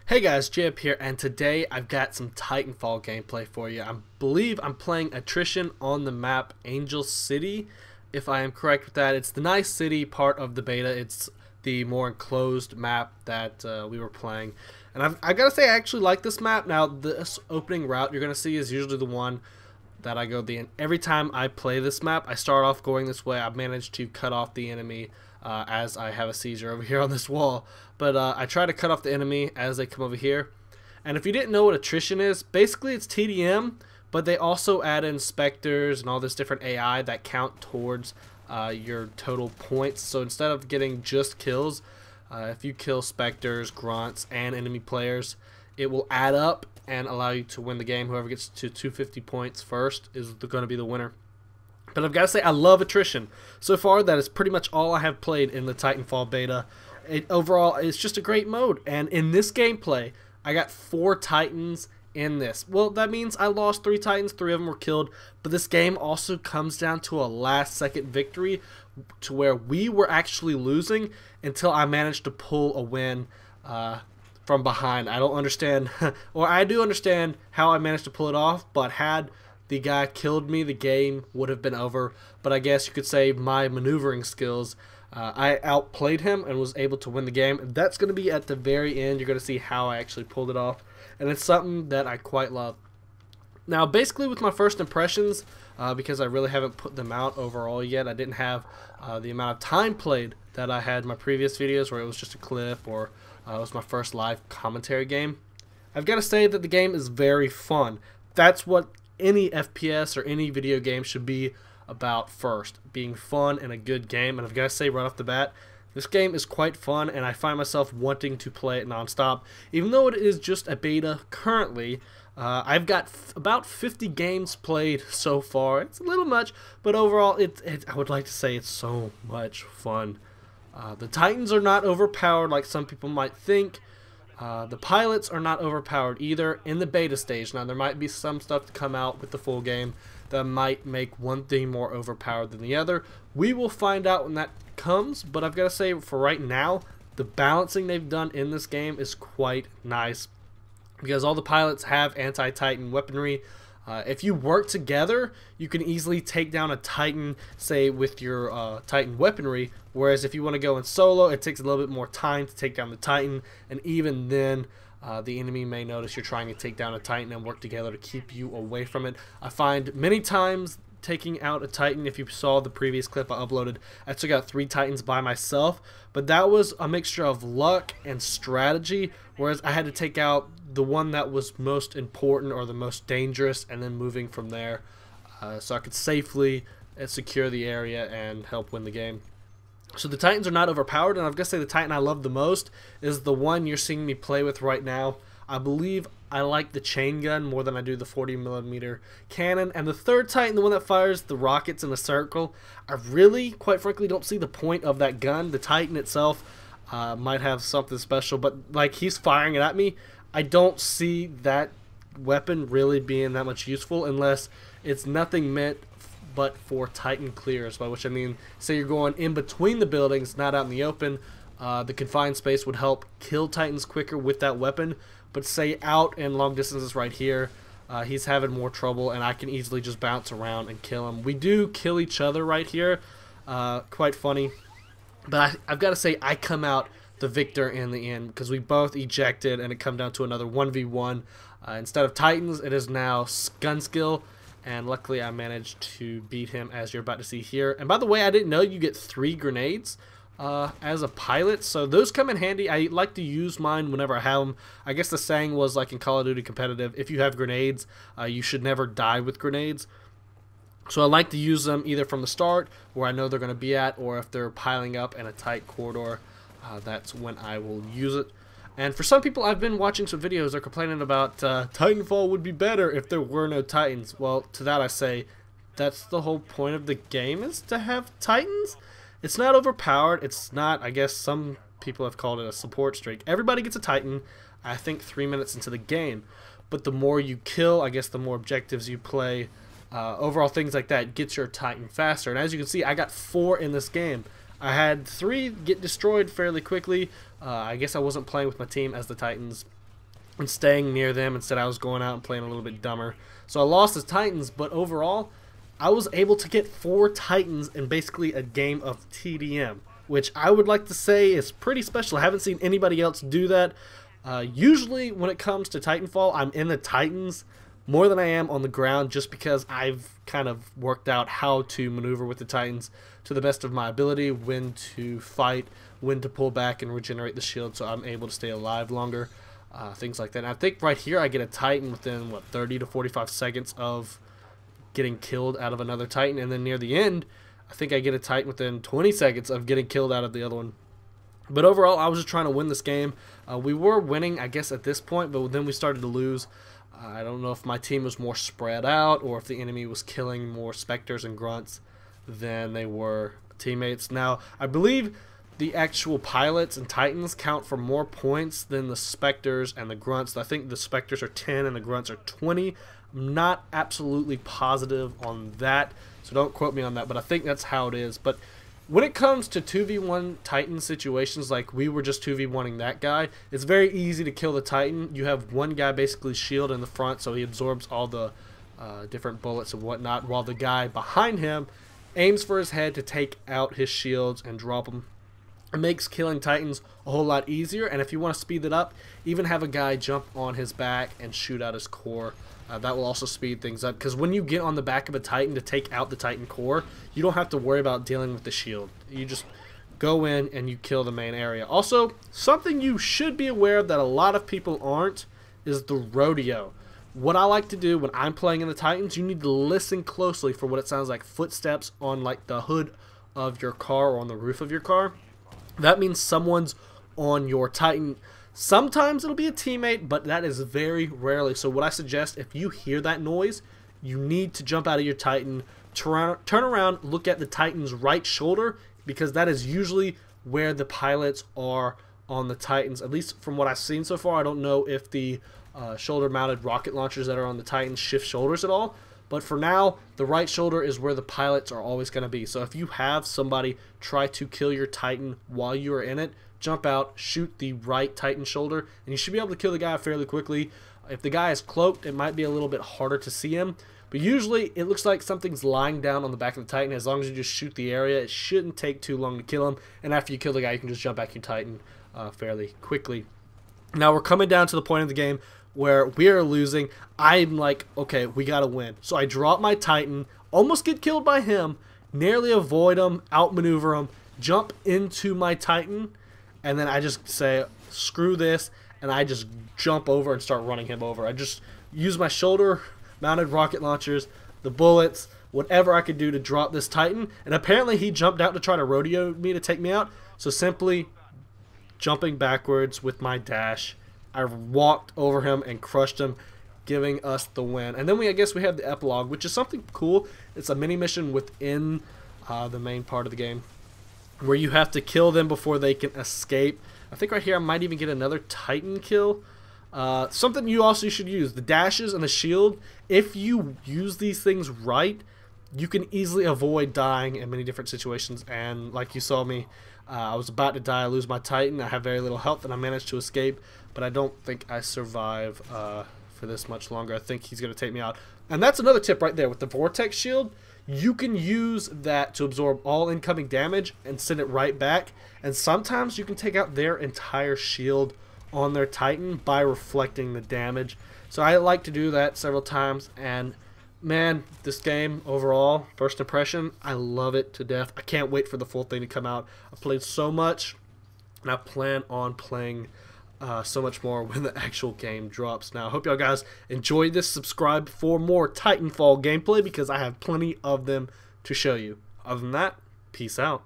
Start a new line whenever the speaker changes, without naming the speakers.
Hey guys, Jib here, and today I've got some Titanfall gameplay for you. I believe I'm playing Atrition on the map Angel City, if I am correct with that. It's the nice city part of the beta. It's the more enclosed map that we were playing. And I gotta say, I actually like this map. Now, this opening route you're gonna see is usually the one that I go every time I play this map. I start off going this way. I've managed to cut off the enemy as I have a seizure over here on this wall. But I try to cut off the enemy as they come over here. And if you didn't know what attrition is, basically it's TDM, but they also add in specters and all this different AI that count towards your total points. So instead of getting just kills, if you kill specters, grunts, and enemy players, it will add up and allow you to win the game. Whoever gets to 250 points first is going to be the winner. But I've got to say, I love attrition. So far, that is pretty much all I have played in the Titanfall beta. Overall, it's just a great mode. And in this gameplay, I got 4 Titans in this. Well, that means I lost 3 Titans, 3 of them were killed. But this game also comes down to a last-second victory to where we were actually losing until I managed to pull a win from behind. I don't understand, or I do understand how I managed to pull it off, but had the guy killed me, the game would have been over. But I guess you could say my maneuvering skills, I outplayed him and was able to win the game. And that's going to be at the very end. You're going to see how I actually pulled it off. And it's something that I quite love. Now, basically with my first impressions, because I really haven't put them out overall yet, I didn't have the amount of time played that I had in my previous videos where it was just a clip or it was my first live commentary game. I've got to say that the game is very fun. That's what any FPS or any video game should be about first, being fun and a good game. And I've got to say right off the bat, this game is quite fun and I find myself wanting to play it nonstop. Even though it is just a beta currently, I've got about 50 games played so far. It's a little much, but overall I would like to say it's so much fun. The Titans are not overpowered like some people might think. The pilots are not overpowered either in the beta stage. Now, there might be some stuff to come out with the full game that might make one thing more overpowered than the other. We will find out when that comes, but I've got to say, for right now, the balancing they've done in this game is quite nice because all the pilots have anti-Titan weaponry. If you work together, you can easily take down a Titan, say, with your Titan weaponry, whereas if you want to go in solo, it takes a little bit more time to take down the Titan, and even then, the enemy may notice you're trying to take down a Titan and work together to keep you away from it. I find many times taking out a Titan, if you saw the previous clip I uploaded, I took out 3 Titans by myself, but that was a mixture of luck and strategy, whereas I had to take out the one that was most important or the most dangerous and then moving from there so I could safely secure the area and help win the game. So the Titans are not overpowered, and I've got to say the Titan I love the most is the one you're seeing me play with right now. I believe I like the chain gun more than I do the 40mm cannon. And the third Titan, the one that fires the rockets in a circle, I really, quite frankly, don't see the point of that gun. The Titan itself might have something special, but like he's firing it at me, I don't see that weapon really being that much useful unless it's nothing meant but for Titan clears, by which I mean, say you're going in between the buildings, not out in the open, the confined space would help kill Titans quicker with that weapon. But say out in long distances right here, he's having more trouble and I can easily just bounce around and kill him. We do kill each other right here, quite funny. But I've got to say I come out the victor in the end because we both ejected and it come down to another 1v1. Instead of Titans, it is now gun skill. And luckily I managed to beat him, as you're about to see here. And by the way, I didn't know you get 3 grenades as a pilot, so those come in handy. I like to use mine whenever I have them. I guess the saying was, like in Call of Duty competitive, if you have grenades, you should never die with grenades. So I like to use them either from the start, where I know they're going to be at, or if they're piling up in a tight corridor, that's when I will use it. And for some people, I've been watching some videos, they're complaining about Titanfall would be better if there were no Titans. Well, to that I say, that's the whole point of the game, is to have Titans. It's not overpowered. It's not, I guess some people have called it a support streak. Everybody gets a Titan, I think 3 minutes into the game. But the more you kill, I guess the more objectives you play, overall things like that gets your Titan faster. And as you can see, I got 4 in this game. I had 3 get destroyed fairly quickly. I guess I wasn't playing with my team as the Titans and staying near them. Instead, I was going out and playing a little bit dumber. So I lost the Titans, but overall, I was able to get 4 Titans in basically a game of TDM, which I would like to say is pretty special. I haven't seen anybody else do that. Usually when it comes to Titanfall, I'm in the Titans more than I am on the ground, just because I've kind of worked out how to maneuver with the Titans to the best of my ability, when to fight, when to pull back and regenerate the shield so I'm able to stay alive longer, things like that. And I think right here I get a Titan within, what, 30 to 45 seconds of getting killed out of another Titan, and then near the end I think I get a Titan within 20 seconds of getting killed out of the other one. But overall, I was just trying to win this game. We were winning, I guess, at this point, but then we started to lose. I don't know if my team was more spread out or if the enemy was killing more Spectres and Grunts than they were teammates. Now, I believe the actual pilots and Titans count for more points than the Spectres and the Grunts. I think the Spectres are 10 and the Grunts are 20. I'm not absolutely positive on that, so don't quote me on that, but I think that's how it is. But when it comes to 2v1 Titan situations, like we were just 2v1ing that guy, it's very easy to kill the Titan. You have one guy basically shield in the front, so he absorbs all the different bullets and whatnot, while the guy behind him aims for his head to take out his shields and drop them. It makes killing Titans a whole lot easier, and if you want to speed it up, even have a guy jump on his back and shoot out his core. That will also speed things up, because when you get on the back of a Titan to take out the Titan core, you don't have to worry about dealing with the shield. You just go in and you kill the main area. Also, something you should be aware of that a lot of people aren't is the rodeo. What I like to do when I'm playing in the Titans, you need to listen closely for what it sounds like footsteps on like the hood of your car or on the roof of your car. That means someone's on your Titan. Sometimes it'll be a teammate, but that is very rarely. So what I suggest, if you hear that noise, you need to jump out of your Titan, turn around, look at the Titan's right shoulder, because that is usually where the pilots are on the Titans. At least from what I've seen so far, I don't know if the shoulder-mounted rocket launchers that are on the Titans shift shoulders at all. But for now, the right shoulder is where the pilots are always going to be. So if you have somebody try to kill your Titan while you are in it, jump out, shoot the right Titan shoulder, and you should be able to kill the guy fairly quickly. If the guy is cloaked, it might be a little bit harder to see him, but usually it looks like something's lying down on the back of the Titan. As long as you just shoot the area, it shouldn't take too long to kill him, and after you kill the guy, you can just jump back your Titan fairly quickly. Now we're coming down to the point of the game where we are losing. I'm like, okay, we gotta win. So I drop my Titan, almost get killed by him, nearly avoid him, outmaneuver him, jump into my Titan, and then I just say, screw this, and I just jump over and start running him over. I just use my shoulder-mounted rocket launchers, the bullets, whatever I could do to drop this Titan. And apparently he jumped out to try to rodeo me to take me out. So simply jumping backwards with my dash, I walked over him and crushed him, giving us the win. And then I guess we have the epilogue, which is something cool. It's a mini mission within the main part of the game, where you have to kill them before they can escape. I think right here I might even get another Titan kill. Something you also should use, the dashes and the shield. If you use these things right, you can easily avoid dying in many different situations. And like you saw me, I was about to die, I lose my Titan, I have very little health, and I managed to escape, but I don't think I survive for this much longer. I think he's going to take me out. And that's another tip right there with the Vortex shield. You can use that to absorb all incoming damage and send it right back. And sometimes you can take out their entire shield on their Titan by reflecting the damage. So I like to do that several times. And man, this game overall, first impression, I love it to death. I can't wait for the full thing to come out. I've played so much, and I plan on playing so much more when the actual game drops. Now, I hope y'all guys enjoyed this. Subscribe for more Titanfall gameplay, because I have plenty of them to show you. Other than that, peace out.